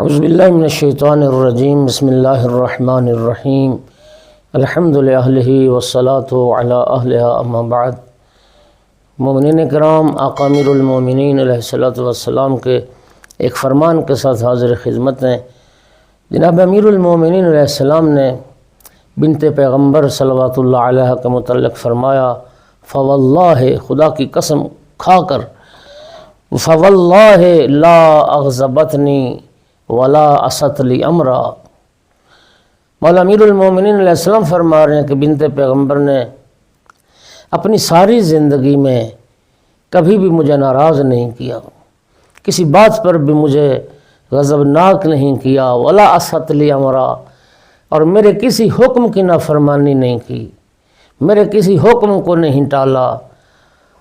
اعوذ باللہ من الشیطان الرجیم بسم اللہ الرحمن الرحیم الحمد للہ والصلاة علی اہلہا اما بعد۔ مومنین کرام، آقا امیر المومنین علیہ السلام کے ایک فرمان کے ساتھ حاضر خدمت ہیں۔ جناب امیر المومنین علیہ السلام نے بنت پیغمبر صلوات اللہ علیہ کے متعلق فرمایا، فواللہ، خدا کی قسم کھا کر، فواللہ لا اغضبتنی ولا اسۃ لی امرا۔ مولا امیر المومنین علیہ السلام فرما رہے ہیں کہ بنت پیغمبر نے اپنی ساری زندگی میں کبھی بھی مجھے ناراض نہیں کیا، کسی بات پر بھی مجھے غضبناک نہیں کیا، ولا اسۃ لی امرا، اور میرے کسی حکم کی نافرمانی نہیں کی، میرے کسی حکم کو نہیں ٹالا۔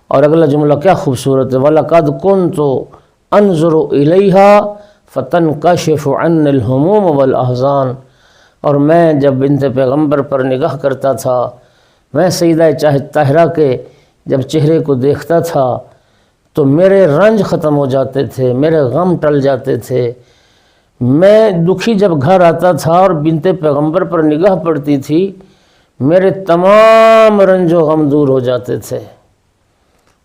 اور اگلا جملہ کیا خوبصورت ہے، وَلَقَدْ كُنْتُ أَنْظُرُ إِلَيْهَا فَتَنْكَشِفُ عَنِّ الْهُمُومُ وَالْأَحْزَانُ، اور میں جب بنت پیغمبر پر نگاہ کرتا تھا، میں سیدہ طاہرہ کے جب چہرے کو دیکھتا تھا تو میرے رنج ختم ہو جاتے تھے، میرے غم ٹل جاتے تھے۔ میں دکھی جب گھر آتا تھا اور بنت پیغمبر پر نگاہ پڑتی تھی، میرے تمام رنج و غم دور ہو جاتے تھے۔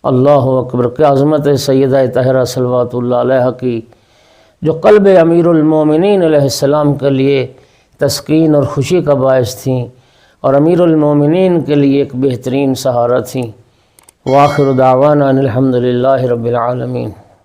اللہ اکبر، کیا عظمت ہے سیدہ طاہرہ صلوات اللہ علیہ کی، جو قلب امیر المومنین علیہ السلام کے لیے تسکین اور خوشی کا باعث تھیں، اور امیر المومنین کے لیے ایک بہترین سہارا تھیں۔ وآخر دعوانا ان الحمد للہ رب العالمین۔